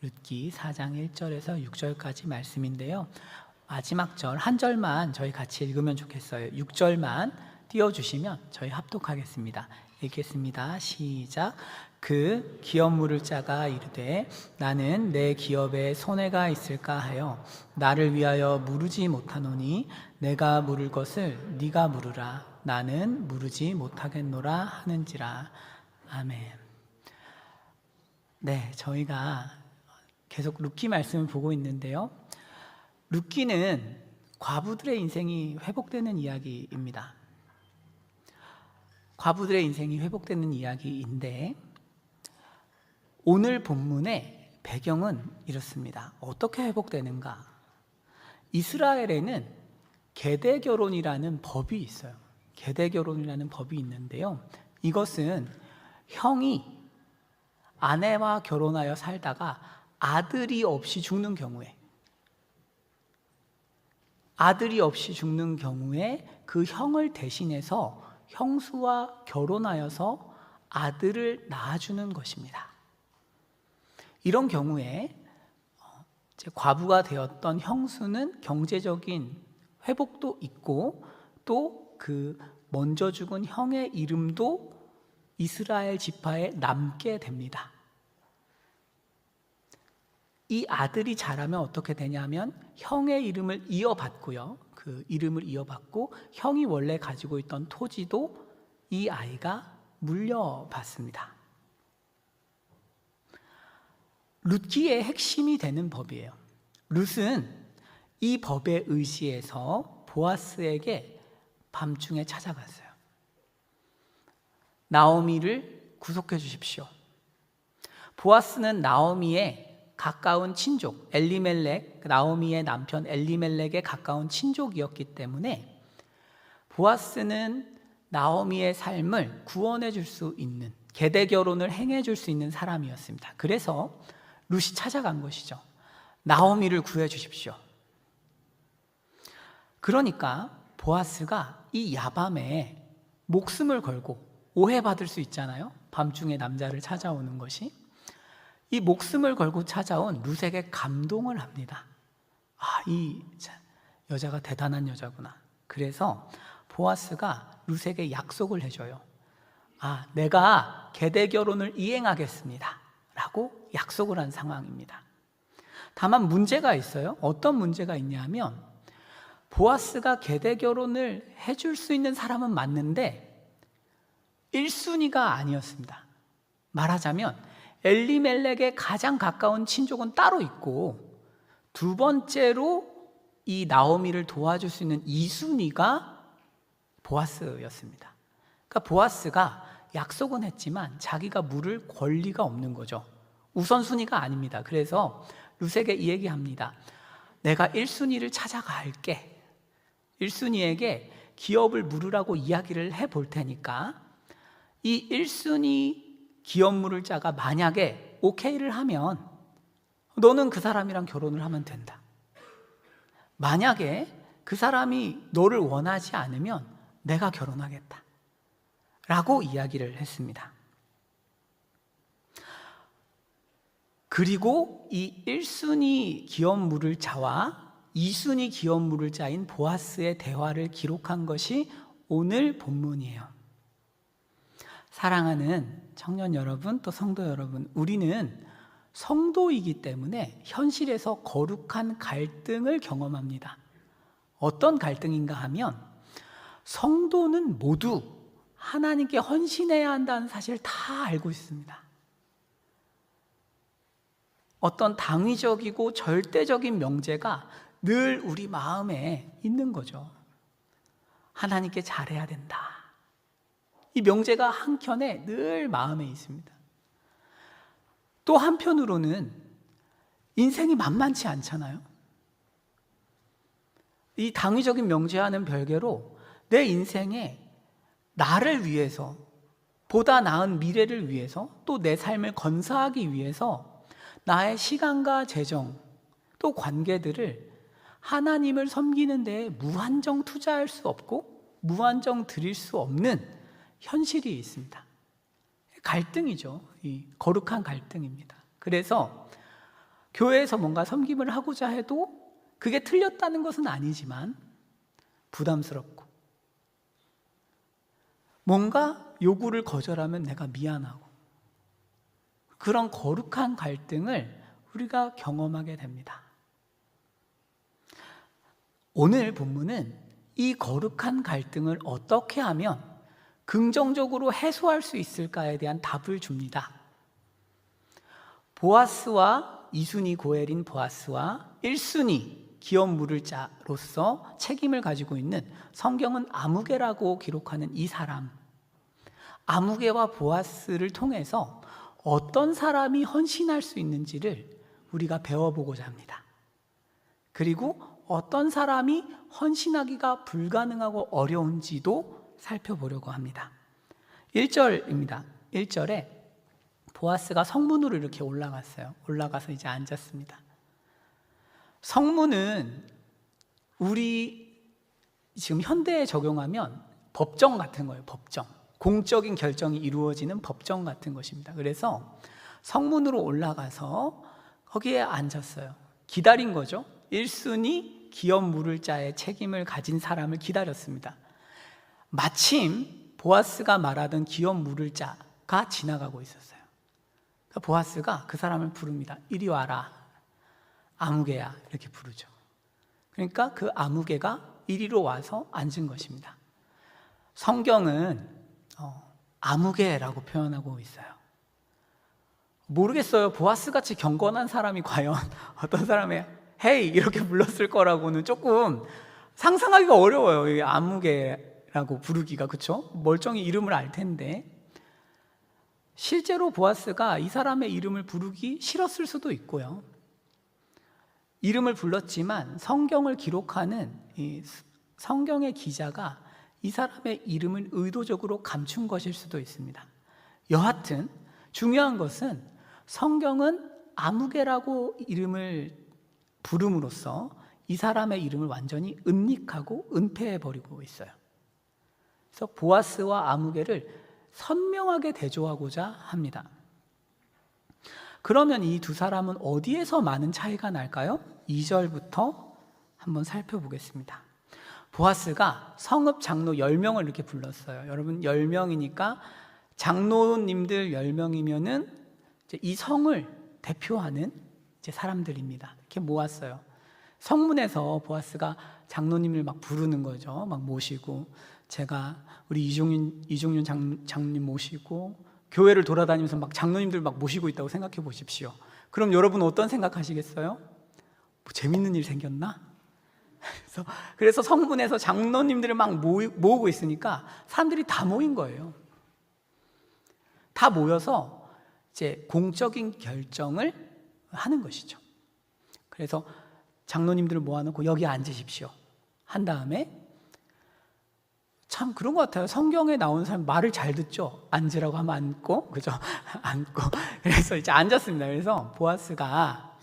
룻기 4장 1절에서 6절까지 말씀인데요. 마지막 절 한 절만 저희 같이 읽으면 좋겠어요. 6절만 띄워주시면 저희 합독하겠습니다. 읽겠습니다. 시작. 그 기업 물을 자가 이르되 나는 내 기업에 손해가 있을까 하여 나를 위하여 물으지 못하노니 내가 물을 것을 네가 물으라. 나는 물으지 못하겠노라 하는지라. 아멘. 네, 저희가 계속 룻기 말씀을 보고 있는데요. 룻기는 과부들의 인생이 회복되는 이야기입니다. 과부들의 인생이 회복되는 이야기인데 오늘 본문의 배경은 이렇습니다. 어떻게 회복되는가? 이스라엘에는 계대 결혼이라는 법이 있어요. 계대 결혼이라는 법이 있는데요. 이것은 형이 아내와 결혼하여 살다가 아들이 없이 죽는 경우에 그 형을 대신해서 형수와 결혼하여서 아들을 낳아주는 것입니다. 이런 경우에 과부가 되었던 형수는 경제적인 회복도 있고 또 그 먼저 죽은 형의 이름도 이스라엘 지파에 남게 됩니다. 이 아들이 자라면 어떻게 되냐면 형의 이름을 이어받고요. 그 이름을 이어받고 형이 원래 가지고 있던 토지도 이 아이가 물려받습니다. 룻기의 핵심이 되는 법이에요. 룻은 이 법에 의지해서 보아스에게 밤중에 찾아갔어요. 나오미를 구속해 주십시오. 보아스는 나오미의 가까운 친족 엘리멜렉, 나오미의 남편 엘리멜렉에 가까운 친족이었기 때문에 보아스는 나오미의 삶을 구원해 줄 수 있는, 계대 결혼을 행해 줄 수 있는 사람이었습니다. 그래서 룻이 찾아간 것이죠. 나오미를 구해 주십시오. 그러니까 보아스가 이 야밤에 목숨을 걸고, 오해받을 수 있잖아요. 밤중에 남자를 찾아오는 것이. 이 목숨을 걸고 찾아온 룻에게 감동을 합니다. 이 여자가 대단한 여자구나. 그래서 보아스가 룻에게 약속을 해줘요. 내가 계대 결혼을 이행하겠습니다 라고 약속을 한 상황입니다. 다만 문제가 있어요. 어떤 문제가 있냐면 보아스가 계대 결혼을 해줄 수 있는 사람은 맞는데 1순위가 아니었습니다. 말하자면 엘리멜렉의 가장 가까운 친족은 따로 있고 두 번째로 이 나오미를 도와줄 수 있는 2순위가 보아스였습니다. 그러니까 보아스가 약속은 했지만 자기가 물을 권리가 없는 거죠. 우선순위가 아닙니다. 그래서 룻에게 이 얘기합니다. 내가 1순위를 찾아갈게. 1순위에게 기업을 물으라고 이야기를 해볼 테니까 이 1순위 기업 물을 자가 만약에 오케이를 하면 너는 그 사람이랑 결혼을 하면 된다. 만약에 그 사람이 너를 원하지 않으면 내가 결혼하겠다 라고 이야기를 했습니다. 그리고 이 1순위 기업 물을 자와 2순위 기업 물을 자인 보아스의 대화를 기록한 것이 오늘 본문이에요. 사랑하는 청년 여러분, 또 성도 여러분, 우리는 성도이기 때문에 현실에서 거룩한 갈등을 경험합니다. 어떤 갈등인가 하면 성도는 모두 하나님께 헌신해야 한다는 사실을 다 알고 있습니다. 어떤 당위적이고 절대적인 명제가 늘 우리 마음에 있는 거죠. 하나님께 잘해야 된다. 이 명제가 한켠에 늘 마음에 있습니다. 또 한편으로는 인생이 만만치 않잖아요. 이 당위적인 명제와는 별개로 내 인생에 나를 위해서, 보다 나은 미래를 위해서, 또 내 삶을 건사하기 위해서 나의 시간과 재정, 또 관계들을 하나님을 섬기는 데에 무한정 투자할 수 없고 무한정 드릴 수 없는 현실이 있습니다. 갈등이죠. 이 거룩한 갈등입니다. 그래서 교회에서 뭔가 섬김을 하고자 해도 그게 틀렸다는 것은 아니지만 부담스럽고, 뭔가 요구를 거절하면 내가 미안하고, 그런 거룩한 갈등을 우리가 경험하게 됩니다. 오늘 본문은 이 거룩한 갈등을 어떻게 하면 긍정적으로 해소할 수 있을까에 대한 답을 줍니다. 보아스와 2순위 고엘인 보아스와 1순위 기업 물을 자로서 책임을 가지고 있는, 성경은 아무개라고 기록하는 이 사람, 아무개와 보아스를 통해서 어떤 사람이 헌신할 수 있는지를 우리가 배워보고자 합니다. 그리고 어떤 사람이 헌신하기가 불가능하고 어려운지도 살펴보려고 합니다. 1절입니다. 1절에 보아스가 성문으로 이렇게 올라갔어요. 올라가서 이제 앉았습니다. 성문은 우리 지금 현대에 적용하면 법정 같은 거예요. 법정. 공적인 결정이 이루어지는 법정 같은 것입니다. 그래서 성문으로 올라가서 거기에 앉았어요. 기다린 거죠. 1순위 기업 물을 자의 책임을 가진 사람을 기다렸습니다. 마침 보아스가 말하던 기업 물을 자가 지나가고 있었어요. 그러니까 보아스가 그 사람을 부릅니다. 이리 와라, 아무개야, 이렇게 부르죠. 그러니까 그 아무개가 이리로 와서 앉은 것입니다. 성경은 아무개라고 표현하고 있어요. 모르겠어요. 보아스같이 경건한 사람이 과연 어떤 사람의 헤이 이렇게 불렀을 거라고는 조금 상상하기가 어려워요. 아무개라고 부르기가, 그렇죠? 멀쩡히 이름을 알 텐데. 실제로 보아스가 이 사람의 이름을 부르기 싫었을 수도 있고요. 이름을 불렀지만 성경을 기록하는 이 성경의 기자가 이 사람의 이름을 의도적으로 감춘 것일 수도 있습니다. 여하튼 중요한 것은 성경은 아무개라고 이름을 부름으로써 이 사람의 이름을 완전히 은닉하고 은폐해버리고 있어요. 그래서 보아스와 아무개를 선명하게 대조하고자 합니다. 그러면 이 두 사람은 어디에서 많은 차이가 날까요? 2절부터 한번 살펴보겠습니다. 보아스가 성읍 장로 10명을 이렇게 불렀어요. 여러분 10명이니까 장로님들 10명이면은 이 성을 대표하는 이제 사람들입니다. 이렇게 모았어요. 성문에서 보아스가 장로님을 막 부르는 거죠. 막 모시고, 제가 우리 이종윤 장로님 모시고 교회를 돌아다니면서 막 장로님들 막 모시고 있다고 생각해 보십시오. 그럼 여러분 어떤 생각하시겠어요? 뭐 재밌는 일 생겼나? 그래서 성문에서 장로님들을 막 모으고 있으니까 사람들이 다 모인 거예요. 다 모여서 이제 공적인 결정을 하는 것이죠. 그래서 장로님들을 모아놓고 여기 앉으십시오 한 다음에, 참 그런 것 같아요. 성경에 나오는 사람 말을 잘 듣죠. 앉으라고 하면 앉고, 그죠? 앉고. 그래서 이제 앉았습니다. 그래서 보아스가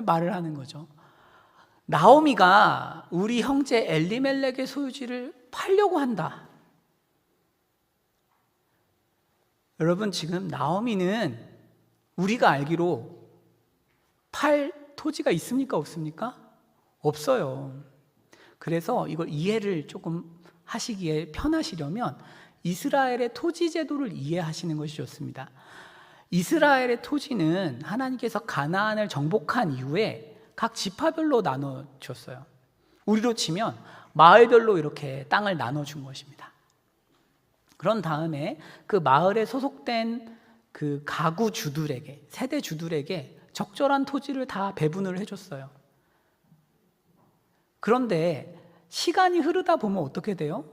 말을 하는 거죠. 나오미가 우리 형제 엘리멜렉의 소유지를 팔려고 한다. 여러분, 지금 나오미는 우리가 알기로 팔 토지가 있습니까? 없습니까? 없어요. 그래서 이걸 이해를 조금 하시기에 편하시려면 이스라엘의 토지 제도를 이해하시는 것이 좋습니다. 이스라엘의 토지는 하나님께서 가나안을 정복한 이후에 각 지파별로 나눠줬어요. 우리로 치면 마을별로 이렇게 땅을 나눠준 것입니다. 그런 다음에 그 마을에 소속된 그 가구 주들에게, 세대 주들에게 적절한 토지를 다 배분을 해줬어요. 그런데 시간이 흐르다 보면 어떻게 돼요?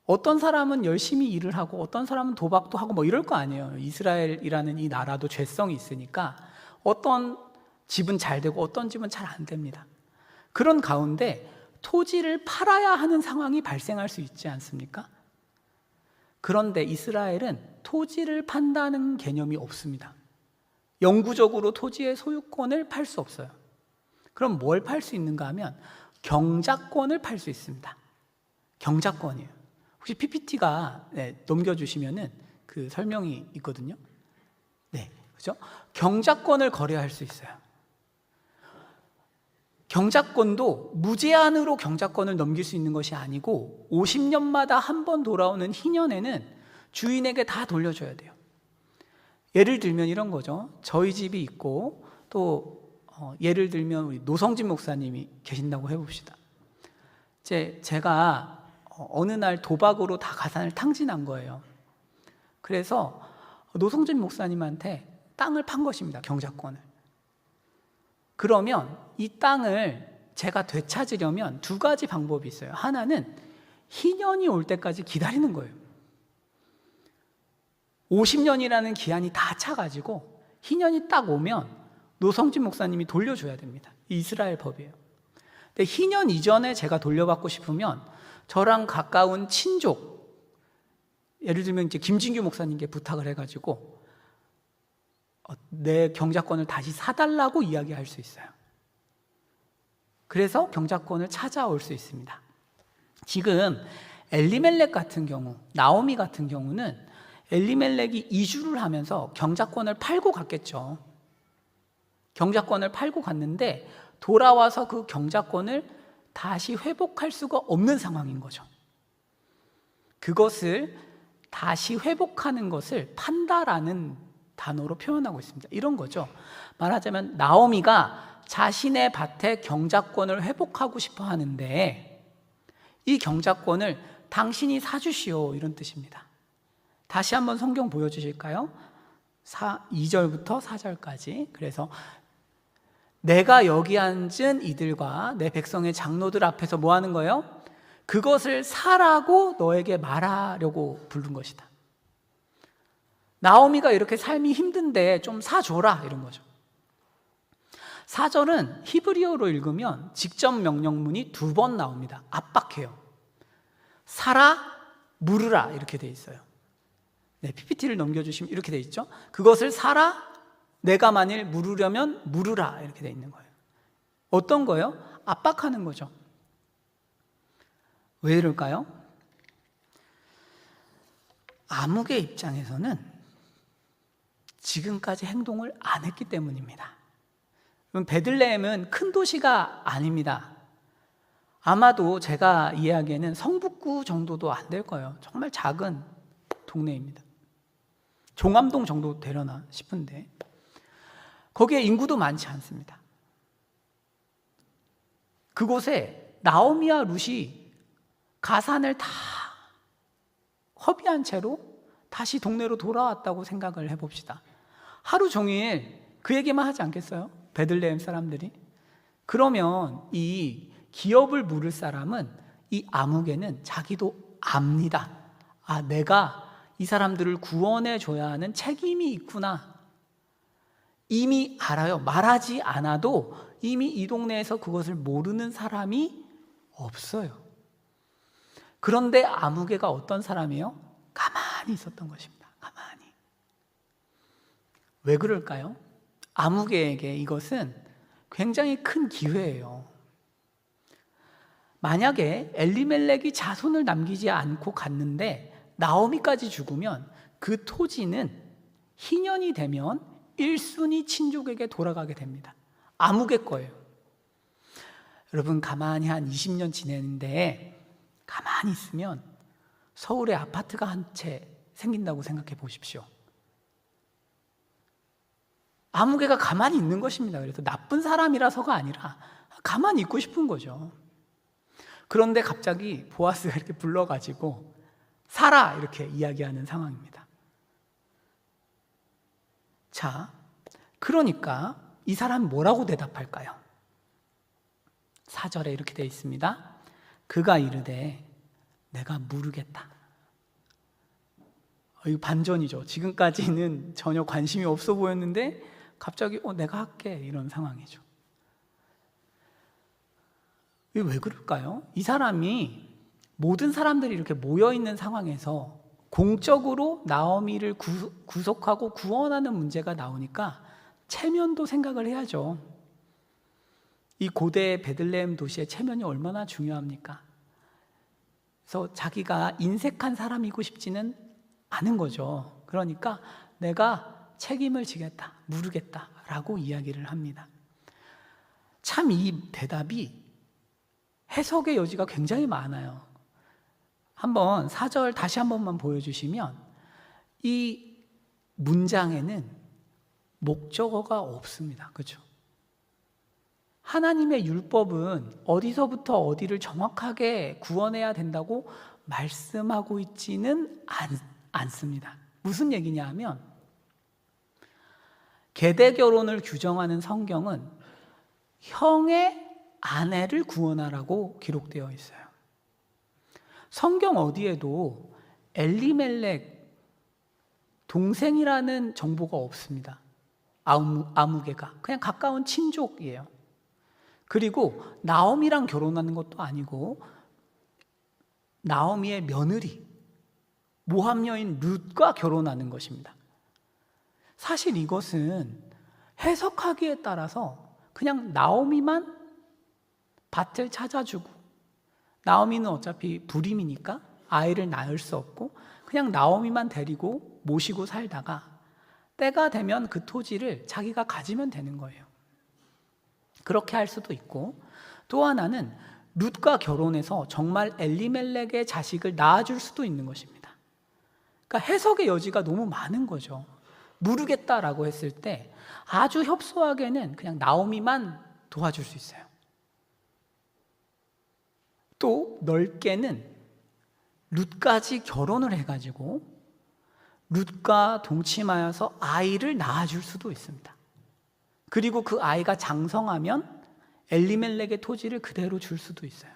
어떤 사람은 열심히 일을 하고 어떤 사람은 도박도 하고 뭐 이럴 거 아니에요. 이스라엘이라는 이 나라도 죄성이 있으니까 어떤 집은 잘 되고 어떤 집은 잘 안 됩니다. 그런 가운데 토지를 팔아야 하는 상황이 발생할 수 있지 않습니까? 그런데 이스라엘은 토지를 판다는 개념이 없습니다. 영구적으로 토지의 소유권을 팔 수 없어요. 그럼 뭘 팔 수 있는가 하면 경작권을 팔 수 있습니다. 경작권이에요. 혹시 PPT가 넘겨주시면은 그 설명이 있거든요. 네, 그죠? 경작권을 거래할 수 있어요. 경작권도 무제한으로 경작권을 넘길 수 있는 것이 아니고 50년마다 한 번 돌아오는 희년에는 주인에게 다 돌려줘야 돼요. 예를 들면 이런 거죠. 저희 집이 있고 또 예를 들면 우리 노성진 목사님이 계신다고 해봅시다. 제가 어느 날 도박으로 다 가산을 탕진한 거예요. 그래서 노성진 목사님한테 땅을 판 것입니다. 경작권을. 그러면 이 땅을 제가 되찾으려면 두 가지 방법이 있어요. 하나는 희년이 올 때까지 기다리는 거예요. 50년이라는 기한이 다 차가지고 희년이 딱 오면 노성진 목사님이 돌려줘야 됩니다. 이스라엘 법이에요. 근데 희년 이전에 제가 돌려받고 싶으면 저랑 가까운 친족, 예를 들면 이제 김진규 목사님께 부탁을 해가지고 내 경작권을 다시 사달라고 이야기할 수 있어요. 그래서 경작권을 찾아올 수 있습니다. 지금 엘리멜렉 같은 경우, 나오미 같은 경우는 엘리멜렉이 이주를 하면서 경작권을 팔고 갔겠죠. 경작권을 팔고 갔는데 돌아와서 그 경작권을 다시 회복할 수가 없는 상황인 거죠. 그것을 다시 회복하는 것을 판다라는 단어로 표현하고 있습니다. 이런 거죠. 말하자면 나오미가 자신의 밭에 경작권을 회복하고 싶어 하는데 이 경작권을 당신이 사주시오, 이런 뜻입니다. 다시 한번 성경 보여주실까요? 2절부터 4절까지. 그래서 내가 여기 앉은 이들과 내 백성의 장로들 앞에서 뭐 하는 거예요? 그것을 사라고 너에게 말하려고 부른 것이다. 나오미가 이렇게 삶이 힘든데 좀 사줘라, 이런 거죠. 4절은 히브리어로 읽으면 직접 명령문이 2번 나옵니다. 압박해요. 사라, 물으라, 이렇게 돼 있어요. 네, PPT를 넘겨주시면 이렇게 돼 있죠. 그것을 사라, 내가 만일 물으려면 물으라, 이렇게 돼 있는 거예요. 어떤 거예요? 압박하는 거죠. 왜 이럴까요? 아무개 입장에서는 지금까지 행동을 안 했기 때문입니다. 베들레헴은 큰 도시가 아닙니다. 아마도 제가 이해하기에는 성북구 정도도 안 될 거예요. 정말 작은 동네입니다. 종암동 정도 되려나 싶은데 거기에 인구도 많지 않습니다. 그곳에 나오미와 룻이 가산을 다 허비한 채로 다시 동네로 돌아왔다고 생각을 해봅시다. 하루 종일 그 얘기만 하지 않겠어요? 베들레헴 사람들이. 그러면 이 기업을 물을 사람은 이 아무개는 자기도 압니다. 아, 내가 이 사람들을 구원해 줘야 하는 책임이 있구나. 이미 알아요. 말하지 않아도 이미 이 동네에서 그것을 모르는 사람이 없어요. 그런데 아무개가 어떤 사람이에요? 가만히 있었던 것입니다. 가만히. 왜 그럴까요? 아무개에게 이것은 굉장히 큰 기회예요. 만약에 엘리멜렉이 자손을 남기지 않고 갔는데 나오미까지 죽으면 그 토지는 희년이 되면 1순위 친족에게 돌아가게 됩니다. 아무개 거예요. 여러분, 가만히 한 20년 지내는데 가만히 있으면 서울에 아파트가 한 채 생긴다고 생각해 보십시오. 아무개가 가만히 있는 것입니다. 그래서 나쁜 사람이라서가 아니라 가만히 있고 싶은 거죠. 그런데 갑자기 보아스가 이렇게 불러가지고 살아, 이렇게 이야기하는 상황입니다. 자, 그러니까 이 사람은 뭐라고 대답할까요? 4절에 이렇게 되어 있습니다. 그가 이르되 내가 물으겠다. 이거 반전이죠. 지금까지는 전혀 관심이 없어 보였는데 갑자기 내가 할게, 이런 상황이죠. 왜 그럴까요? 이 사람이 모든 사람들이 이렇게 모여있는 상황에서 공적으로 나오미를 구속하고 구원하는 문제가 나오니까 체면도 생각을 해야죠. 이 고대 베들레헴 도시의 체면이 얼마나 중요합니까? 그래서 자기가 인색한 사람이고 싶지는 않은 거죠. 그러니까 내가 책임을 지겠다, 물으겠다라고 이야기를 합니다. 참 이 대답이 해석의 여지가 굉장히 많아요. 한번 4절 다시 한 번만 보여주시면 이 문장에는 목적어가 없습니다. 그렇죠? 하나님의 율법은 어디서부터 어디를 정확하게 구원해야 된다고 말씀하고 있지는 않습니다. 무슨 얘기냐 하면 계대 결혼을 규정하는 성경은 형의 아내를 구원하라고 기록되어 있어요. 성경 어디에도 엘리멜렉 동생이라는 정보가 없습니다. 아무개가 그냥 가까운 친족이에요. 그리고 나오미랑 결혼하는 것도 아니고 나오미의 며느리 모압 여인 룻과 결혼하는 것입니다. 사실 이것은 해석하기에 따라서 그냥 나오미만 밭을 찾아주고, 나오미는 어차피 불임이니까 아이를 낳을 수 없고 그냥 나오미만 데리고 모시고 살다가 때가 되면 그 토지를 자기가 가지면 되는 거예요. 그렇게 할 수도 있고, 또 하나는 룻과 결혼해서 정말 엘리멜렉의 자식을 낳아줄 수도 있는 것입니다. 그러니까 해석의 여지가 너무 많은 거죠. 모르겠다라고 했을 때 아주 협소하게는 그냥 나오미만 도와줄 수 있어요. 또 넓게는 룻까지 결혼을 해가지고 룻과 동침하여서 아이를 낳아줄 수도 있습니다. 그리고 그 아이가 장성하면 엘리멜렉의 토지를 그대로 줄 수도 있어요.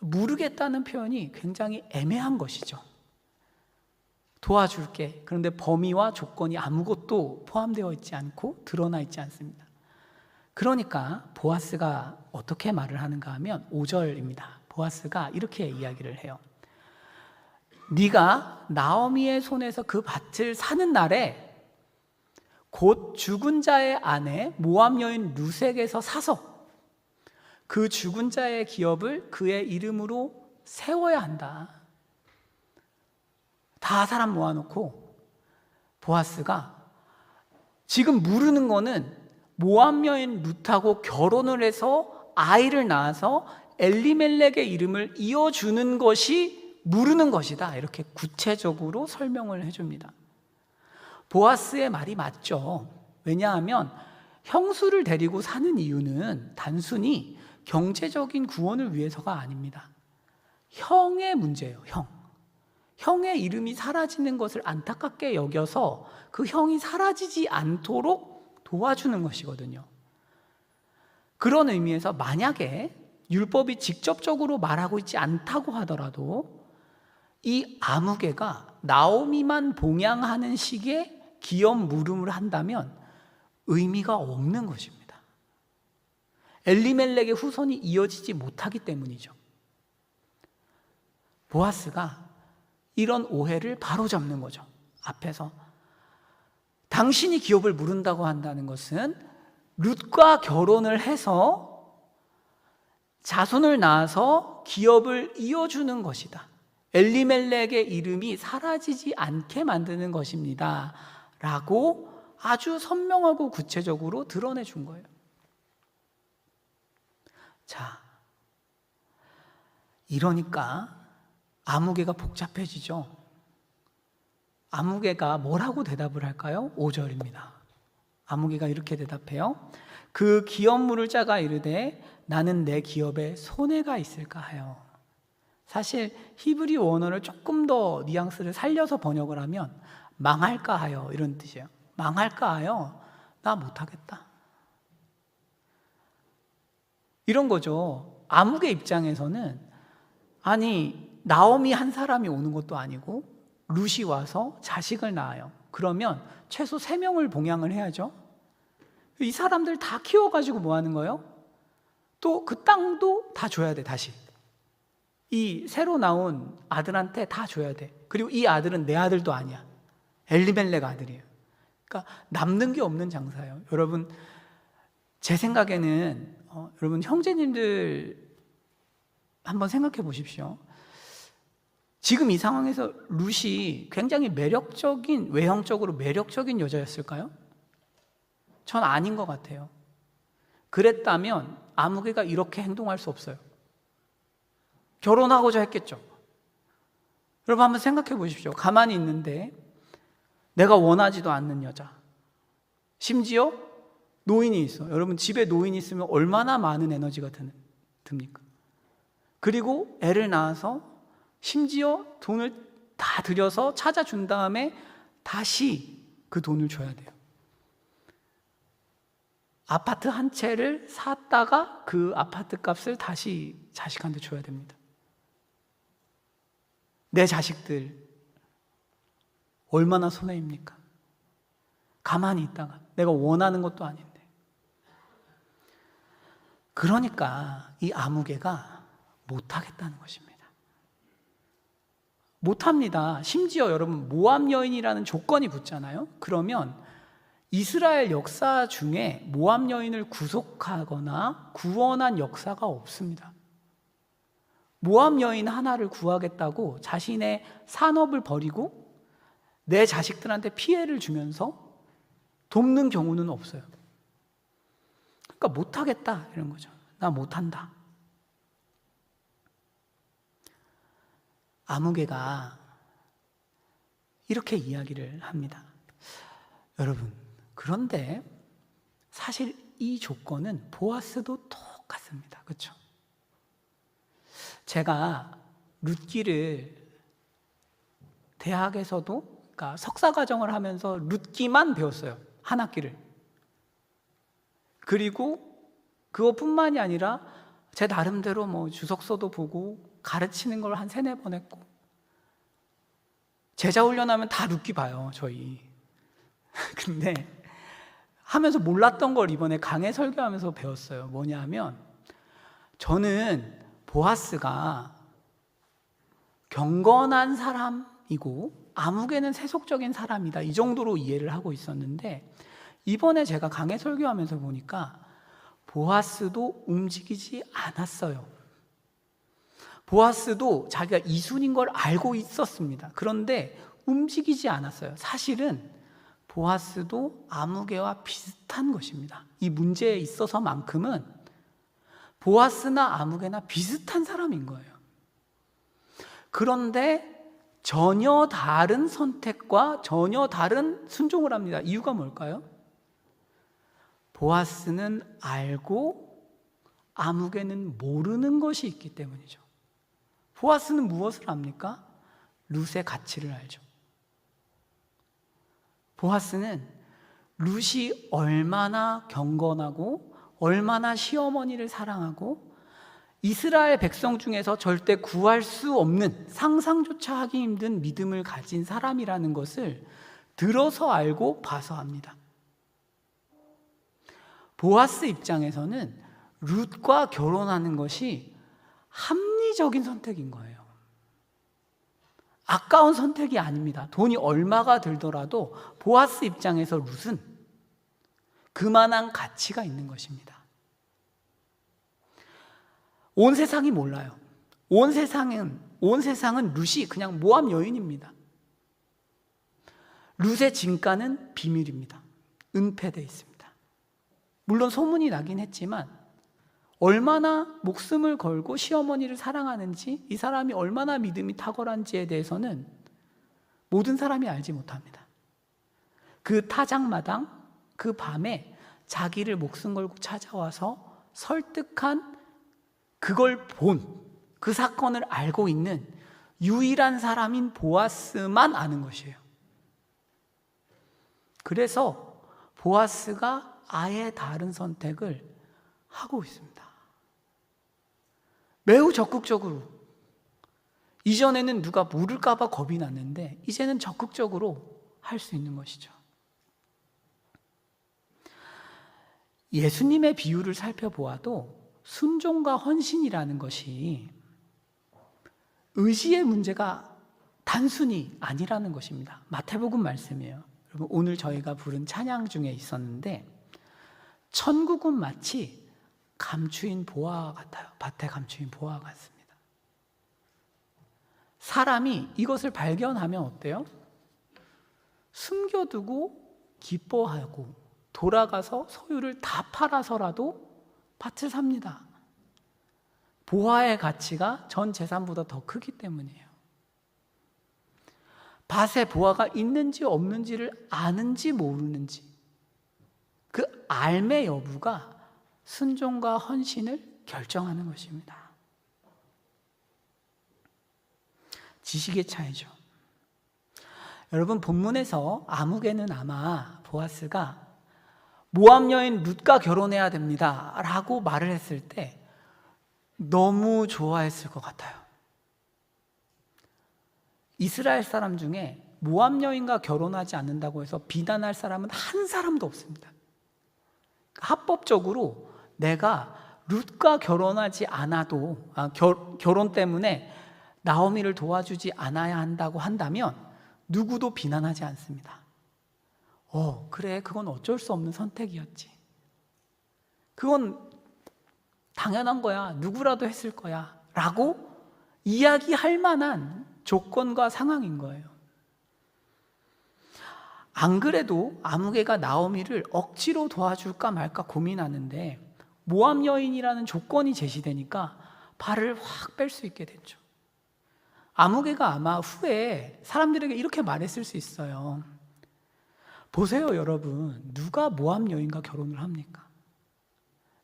모르겠다는 표현이 굉장히 애매한 것이죠. 도와줄게. 그런데 범위와 조건이 아무것도 포함되어 있지 않고 드러나 있지 않습니다. 그러니까 보아스가 어떻게 말을 하는가 하면 5절입니다. 보아스가 이렇게 이야기를 해요. 네가 나오미의 손에서 그 밭을 사는 날에 곧 죽은 자의 아내 모압 여인 룻에게서 사서 그 죽은 자의 기업을 그의 이름으로 세워야 한다. 다 사람 모아놓고 보아스가 지금 물으는 거는 모압 여인 룻하고 결혼을 해서 아이를 낳아서 엘리멜렉의 이름을 이어주는 것이 물으는 것이다. 이렇게 구체적으로 설명을 해줍니다. 보아스의 말이 맞죠. 왜냐하면 형수를 데리고 사는 이유는 단순히 경제적인 구원을 위해서가 아닙니다. 형의 문제예요. 형의 이름이 사라지는 것을 안타깝게 여겨서 그 형이 사라지지 않도록 도와주는 것이거든요. 그런 의미에서 만약에 율법이 직접적으로 말하고 있지 않다고 하더라도 이 아무개가 나오미만 봉양하는 식의 기업 물음을 한다면 의미가 없는 것입니다. 엘리멜렉의 후손이 이어지지 못하기 때문이죠. 보아스가 이런 오해를 바로잡는 거죠. 앞에서 당신이 기업을 물은다고 한다는 것은 룻과 결혼을 해서 자손을 낳아서 기업을 이어주는 것이다. 엘리멜렉의 이름이 사라지지 않게 만드는 것입니다. 라고 아주 선명하고 구체적으로 드러내 준 거예요. 자, 이러니까 아무개가 복잡해지죠. 아무개가 뭐라고 대답을 할까요? 5절입니다. 아무개가 이렇게 대답해요. 그 기업 물을 자가 이르되 나는 내 기업에 손해가 있을까 하여. 사실 히브리 원어를 조금 더 뉘앙스를 살려서 번역을 하면 망할까 하여 이런 뜻이에요. 망할까 하여 나 못하겠다. 이런 거죠. 아무개 입장에서는 아니 나오미 한 사람이 오는 것도 아니고 룻이 와서 자식을 낳아요. 그러면 최소 3명을 봉양을 해야죠. 이 사람들 다 키워가지고 뭐 하는 거예요? 또 그 땅도 다 줘야 돼. 다시 이 새로 나온 아들한테 다 줘야 돼. 그리고 이 아들은 내 아들도 아니야. 엘리멜렉 아들이에요. 그러니까 남는 게 없는 장사예요. 여러분 제 생각에는 여러분 형제님들 한번 생각해 보십시오. 지금 이 상황에서 룻이 굉장히 매력적인, 외형적으로 매력적인 여자였을까요? 전 아닌 것 같아요. 그랬다면 아무개가 이렇게 행동할 수 없어요. 결혼하고자 했겠죠. 여러분 한번 생각해 보십시오. 가만히 있는데 내가 원하지도 않는 여자, 심지어 노인이 있어. 여러분 집에 노인이 있으면 얼마나 많은 에너지가 듭니까? 그리고 애를 낳아서 심지어 돈을 다 들여서 찾아준 다음에 다시 그 돈을 줘야 돼요. 아파트 한 채를 샀다가 그 아파트 값을 다시 자식한테 줘야 됩니다. 내 자식들 얼마나 손해입니까? 가만히 있다가 내가 원하는 것도 아닌데. 그러니까 이 아무개가 못하겠다는 것입니다. 못합니다. 심지어 여러분 모압 여인이라는 조건이 붙잖아요. 그러면 이스라엘 역사 중에 모압 여인을 구속하거나 구원한 역사가 없습니다. 모압 여인 하나를 구하겠다고 자신의 산업을 버리고 내 자식들한테 피해를 주면서 돕는 경우는 없어요. 그러니까 못하겠다 이런 거죠. 나 못한다. 아무개가 이렇게 이야기를 합니다. 여러분, 그런데 사실 이 조건은 보아스도 똑같습니다. 그렇죠? 제가 룻기를 대학에서도, 그러니까 석사 과정을 하면서 룻기만 배웠어요. 한 학기를. 그리고 그것뿐만이 아니라 제 나름대로 뭐 주석서도 보고 가르치는 걸 한 3-4번 했고, 제자 훈련하면 다 룻기 봐요, 저희. 근데 하면서 몰랐던 걸 이번에 강해 설교하면서 배웠어요. 뭐냐면 저는 보아스가 경건한 사람이고 아무개는 세속적인 사람이다, 이 정도로 이해를 하고 있었는데, 이번에 제가 강해 설교하면서 보니까 보아스도 움직이지 않았어요. 보아스도 자기가 이순인 걸 알고 있었습니다. 그런데 움직이지 않았어요. 사실은 보아스도 아무개와 비슷한 것입니다. 이 문제에 있어서만큼은 보아스나 아무개나 비슷한 사람인 거예요. 그런데 전혀 다른 선택과 전혀 다른 순종을 합니다. 이유가 뭘까요? 보아스는 알고 아무개는 모르는 것이 있기 때문이죠. 보아스는 무엇을 압니까? 룻의 가치를 알죠. 보아스는 룻이 얼마나 경건하고 얼마나 시어머니를 사랑하고 이스라엘 백성 중에서 절대 구할 수 없는, 상상조차 하기 힘든 믿음을 가진 사람이라는 것을 들어서 알고 봐서 합니다. 보아스 입장에서는 룻과 결혼하는 것이 합리적인 선택인 거예요. 아까운 선택이 아닙니다. 돈이 얼마가 들더라도 보아스 입장에서 룻은 그만한 가치가 있는 것입니다. 온 세상이 몰라요. 온 세상은 룻이 그냥 모압 여인입니다. 룻의 진가는 비밀입니다. 은폐되어 있습니다. 물론 소문이 나긴 했지만 얼마나 목숨을 걸고 시어머니를 사랑하는지, 이 사람이 얼마나 믿음이 탁월한지에 대해서는 모든 사람이 알지 못합니다. 그 타작마당, 그 밤에 자기를 목숨 걸고 찾아와서 설득한, 그걸 본, 그 사건을 알고 있는 유일한 사람인 보아스만 아는 것이에요. 그래서 보아스가 아예 다른 선택을 하고 있습니다. 매우 적극적으로. 이전에는 누가 물을까 봐 겁이 났는데 이제는 적극적으로 할 수 있는 것이죠. 예수님의 비유를 살펴보아도 순종과 헌신이라는 것이 의지의 문제가 단순히 아니라는 것입니다. 마태복음 말씀이에요. 여러분, 오늘 저희가 부른 찬양 중에 있었는데 천국은 마치 감추인 보화 같아요. 밭에 감추인 보화 같습니다. 사람이 이것을 발견하면 어때요? 숨겨두고 기뻐하고 돌아가서 소유를 다 팔아서라도 밭을 삽니다. 보화의 가치가 전 재산보다 더 크기 때문이에요. 밭에 보화가 있는지 없는지를 아는지 모르는지 그 알매 여부가 순종과 헌신을 결정하는 것입니다. 지식의 차이죠. 여러분, 본문에서 아무개는 아마 보아스가 모압 여인 룻과 결혼해야 됩니다 라고 말을 했을 때 너무 좋아했을 것 같아요. 이스라엘 사람 중에 모압 여인과 결혼하지 않는다고 해서 비난할 사람은 한 사람도 없습니다. 합법적으로 내가 룻과 결혼하지 않아도 결혼 때문에 나오미를 도와주지 않아야 한다고 한다면 누구도 비난하지 않습니다. 그래, 그건 어쩔 수 없는 선택이었지. 그건 당연한 거야. 누구라도 했을 거야. 라고 이야기할 만한 조건과 상황인 거예요. 안 그래도 아무개가 나오미를 억지로 도와줄까 말까 고민하는데 모압 여인이라는 조건이 제시되니까 발을 확 뺄 수 있게 됐죠. 아무개가 아마 후에 사람들에게 이렇게 말했을 수 있어요. 보세요, 여러분. 누가 모압 여인과 결혼을 합니까?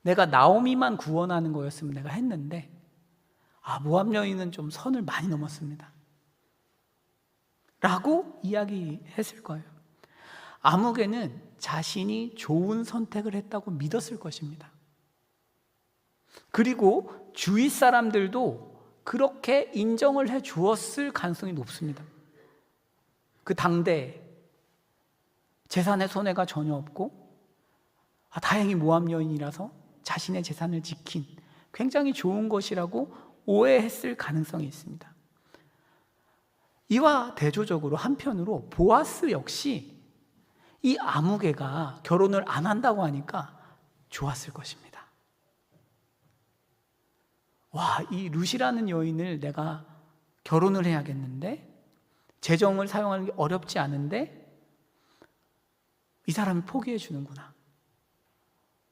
내가 나오미만 구원하는 거였으면 내가 했는데 모압 여인은 좀 선을 많이 넘었습니다 라고 이야기했을 거예요. 아무개는 자신이 좋은 선택을 했다고 믿었을 것입니다. 그리고 주위 사람들도 그렇게 인정을 해 주었을 가능성이 높습니다. 그 당대에 재산에 손해가 전혀 없고 다행히 모압 여인이라서 자신의 재산을 지킨 굉장히 좋은 것이라고 오해했을 가능성이 있습니다. 이와 대조적으로 한편으로 보아스 역시 이 아무개가 결혼을 안 한다고 하니까 좋았을 것입니다. 이 룻이라는 여인을 내가 결혼을 해야겠는데 재정을 사용하는 게 어렵지 않은데 이 사람이 포기해 주는구나.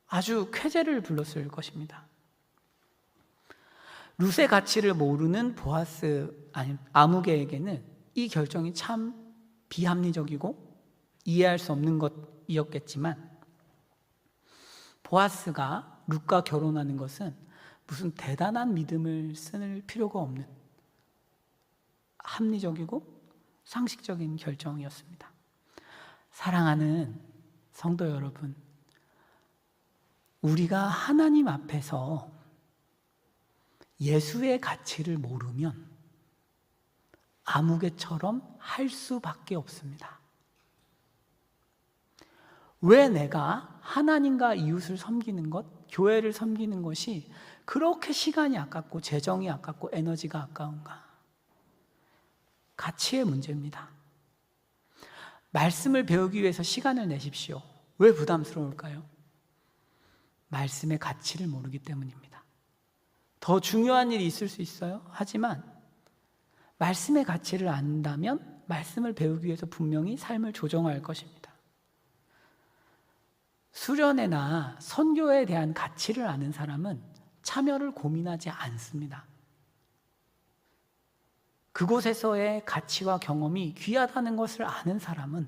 아주 쾌재를 불렀을 것입니다. 룻의 가치를 모르는 아무개에게는 이 결정이 참 비합리적이고 이해할 수 없는 것이었겠지만 보아스가 룻과 결혼하는 것은 무슨 대단한 믿음을 쓸 필요가 없는 합리적이고 상식적인 결정이었습니다. 사랑하는 성도 여러분, 우리가 하나님 앞에서 예수의 가치를 모르면 아무개처럼 할 수밖에 없습니다. 왜 내가 하나님과 이웃을 섬기는 것, 교회를 섬기는 것이 그렇게 시간이 아깝고 재정이 아깝고 에너지가 아까운가? 가치의 문제입니다. 말씀을 배우기 위해서 시간을 내십시오. 왜 부담스러울까요? 말씀의 가치를 모르기 때문입니다. 더 중요한 일이 있을 수 있어요. 하지만 말씀의 가치를 안다면 말씀을 배우기 위해서 분명히 삶을 조정할 것입니다. 수련회나 선교에 대한 가치를 아는 사람은 참여를 고민하지 않습니다. 그곳에서의 가치와 경험이 귀하다는 것을 아는 사람은,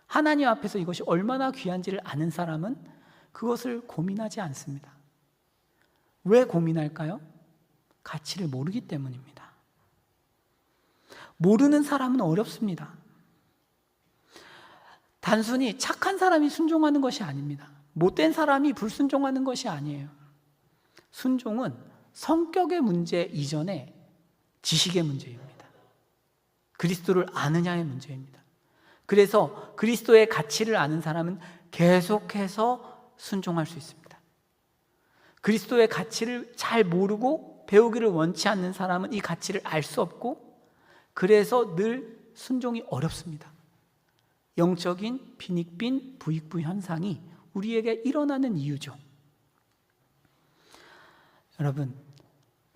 하나님 앞에서 이것이 얼마나 귀한지를 아는 사람은 그것을 고민하지 않습니다. 왜 고민할까요? 가치를 모르기 때문입니다. 모르는 사람은 어렵습니다. 단순히 착한 사람이 순종하는 것이 아닙니다. 못된 사람이 불순종하는 것이 아니에요. 순종은 성격의 문제 이전에 지식의 문제입니다. 그리스도를 아느냐의 문제입니다. 그래서 그리스도의 가치를 아는 사람은 계속해서 순종할 수 있습니다. 그리스도의 가치를 잘 모르고 배우기를 원치 않는 사람은 이 가치를 알 수 없고, 그래서 늘 순종이 어렵습니다. 영적인 빈익빈 부익부 현상이 우리에게 일어나는 이유죠. 여러분,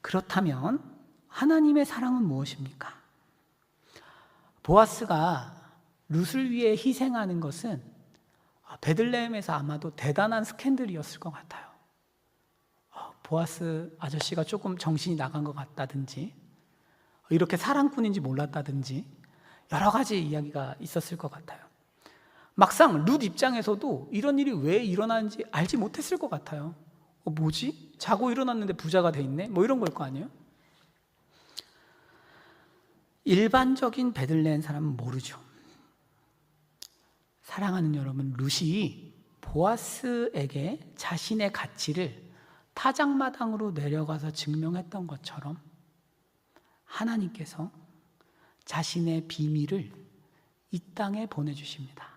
그렇다면 하나님의 사랑은 무엇입니까? 보아스가 룻을 위해 희생하는 것은 베들레헴에서 아마도 대단한 스캔들이었을 것 같아요. 보아스 아저씨가 조금 정신이 나간 것 같다든지, 이렇게 사랑꾼인지 몰랐다든지 여러 가지 이야기가 있었을 것 같아요. 막상 룻 입장에서도 이런 일이 왜 일어나는지 알지 못했을 것 같아요. 뭐지? 자고 일어났는데 부자가 돼 있네? 뭐 이런 걸 거 아니에요? 일반적인 베들레헴 사람은 모르죠. 사랑하는 여러분, 룻이 보아스에게 자신의 가치를 타작마당으로 내려가서 증명했던 것처럼 하나님께서 자신의 비밀을 이 땅에 보내주십니다.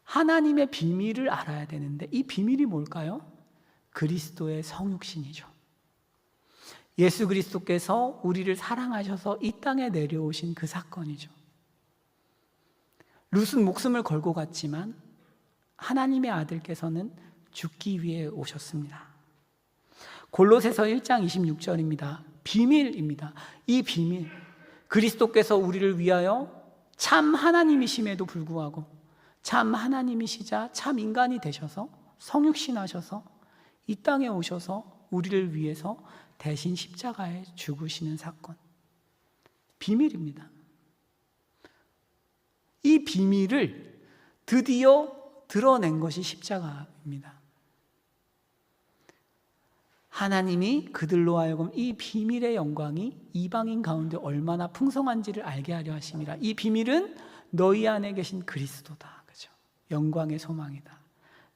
하나님의 비밀을 알아야 되는데 이 비밀이 뭘까요? 그리스도의 성육신이죠. 예수 그리스도께서 우리를 사랑하셔서 이 땅에 내려오신 그 사건이죠. 룻은 목숨을 걸고 갔지만 하나님의 아들께서는 죽기 위해 오셨습니다. 골로새서 1장 26절입니다. 비밀입니다. 이 비밀, 그리스도께서 우리를 위하여 참 하나님이심에도 불구하고 참 하나님이시자 참 인간이 되셔서 성육신하셔서 이 땅에 오셔서 우리를 위해서 대신 십자가에 죽으시는 사건, 비밀입니다. 이 비밀을 드디어 드러낸 것이 십자가입니다. 하나님이 그들로 하여금 이 비밀의 영광이 이방인 가운데 얼마나 풍성한지를 알게 하려 하심이라. 이 비밀은 너희 안에 계신 그리스도다. 그죠? 영광의 소망이다.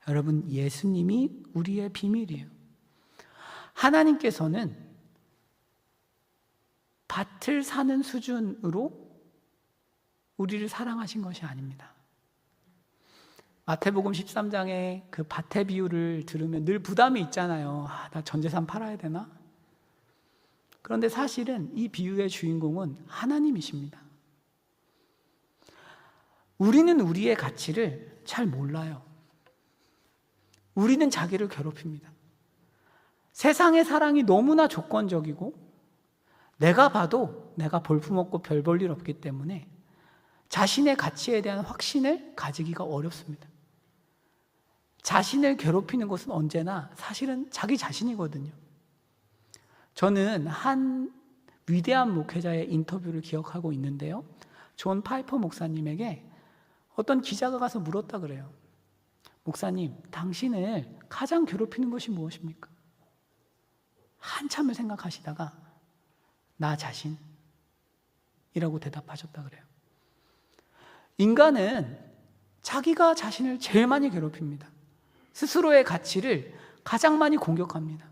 여러분, 예수님이 우리의 비밀이에요. 하나님께서는 밭을 사는 수준으로 우리를 사랑하신 것이 아닙니다. 마태복음 13장의 그 밭의 비유를 들으면 늘 부담이 있잖아요. 나 전 재산 팔아야 되나? 그런데 사실은 이 비유의 주인공은 하나님이십니다. 우리는 우리의 가치를 잘 몰라요. 우리는 자기를 괴롭힙니다. 세상의 사랑이 너무나 조건적이고 내가 봐도 내가 볼품없고 별 볼 일 없기 때문에 자신의 가치에 대한 확신을 가지기가 어렵습니다. 자신을 괴롭히는 것은 언제나 사실은 자기 자신이거든요. 저는 한 위대한 목회자의 인터뷰를 기억하고 있는데요. 존 파이퍼 목사님에게 어떤 기자가 가서 물었다 그래요. 목사님, 당신을 가장 괴롭히는 것이 무엇입니까? 한참을 생각하시다가 나 자신이라고 대답하셨다 그래요. 인간은 자기가 자신을 제일 많이 괴롭힙니다. 스스로의 가치를 가장 많이 공격합니다.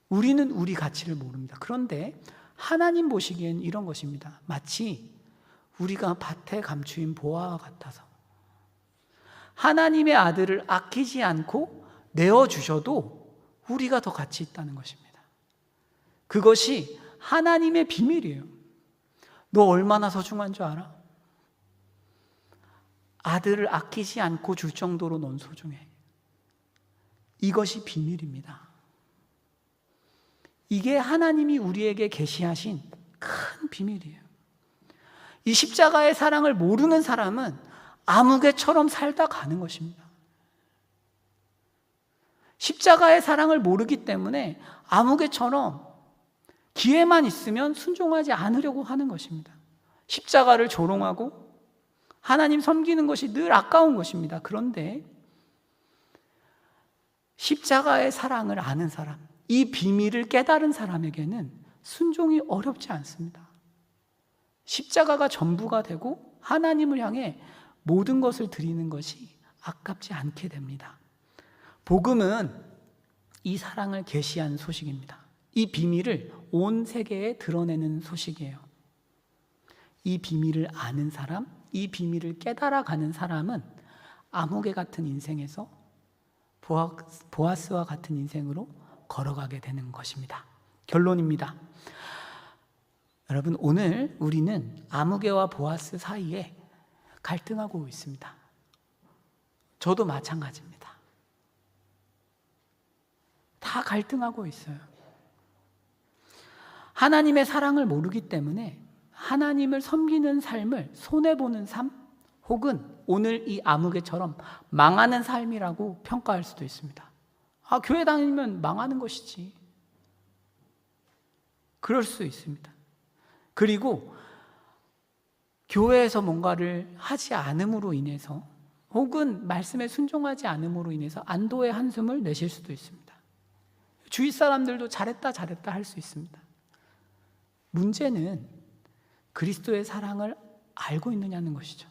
우리는 우리 가치를 모릅니다. 그런데 하나님 보시기엔 이런 것입니다. 마치 우리가 밭에 감추인 보화와 같아서 하나님의 아들을 아끼지 않고 내어주셔도 우리가 더 가치 있다는 것입니다. 그것이 하나님의 비밀이에요. 너 얼마나 소중한 줄 알아? 아들을 아끼지 않고 줄 정도로 넌 소중해. 이것이 비밀입니다. 이게 하나님이 우리에게 계시하신 큰 비밀이에요. 이 십자가의 사랑을 모르는 사람은 아무개처럼 살다 가는 것입니다. 십자가의 사랑을 모르기 때문에 아무개처럼 기회만 있으면 순종하지 않으려고 하는 것입니다. 십자가를 조롱하고 하나님 섬기는 것이 늘 아까운 것입니다. 그런데 십자가의 사랑을 아는 사람, 이 비밀을 깨달은 사람에게는 순종이 어렵지 않습니다. 십자가가 전부가 되고 하나님을 향해 모든 것을 드리는 것이 아깝지 않게 됩니다. 복음은 이 사랑을 계시한 소식입니다. 이 비밀을 온 세계에 드러내는 소식이에요. 이 비밀을 아는 사람, 이 비밀을 깨달아가는 사람은 아무개 같은 인생에서 보아스와 같은 인생으로 걸어가게 되는 것입니다. 결론입니다. 여러분, 오늘 우리는 아무개와 보아스 사이에 갈등하고 있습니다. 저도 마찬가지입니다. 다 갈등하고 있어요. 하나님의 사랑을 모르기 때문에 하나님을 섬기는 삶을 손해보는 삶, 혹은 오늘 이 아무개처럼 망하는 삶이라고 평가할 수도 있습니다. 아, 교회 다니면 망하는 것이지. 그럴 수 있습니다. 그리고 교회에서 뭔가를 하지 않음으로 인해서 혹은 말씀에 순종하지 않음으로 인해서 안도의 한숨을 내실 수도 있습니다. 주위 사람들도 잘했다 할 수 있습니다. 문제는 그리스도의 사랑을 알고 있느냐는 것이죠.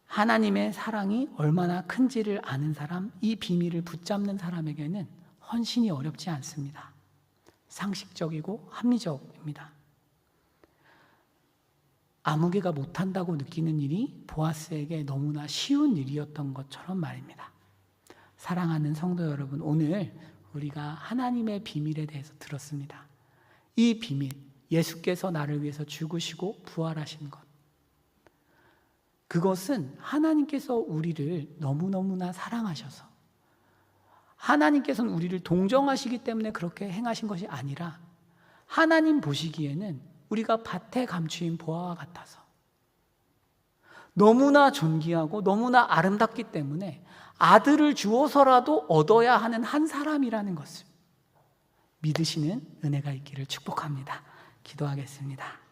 하나님의 사랑이 얼마나 큰지를 아는 사람, 이 비밀을 붙잡는 사람에게는 헌신이 어렵지 않습니다. 상식적이고 합리적입니다. 아무개가 못한다고 느끼는 일이 보아스에게 너무나 쉬운 일이었던 것처럼 말입니다. 사랑하는 성도 여러분, 오늘 우리가 하나님의 비밀에 대해서 들었습니다. 이 비밀, 예수께서 나를 위해서 죽으시고 부활하신 것, 그것은 하나님께서 우리를 너무너무나 사랑하셔서 하나님께서는 우리를 동정하시기 때문에 그렇게 행하신 것이 아니라 하나님 보시기에는 우리가 밭에 감추인 보아와 같아서 너무나 존귀하고 너무나 아름답기 때문에 아들을 주어서라도 얻어야 하는 한 사람이라는 것을 믿으시는 은혜가 있기를 축복합니다. 기도하겠습니다.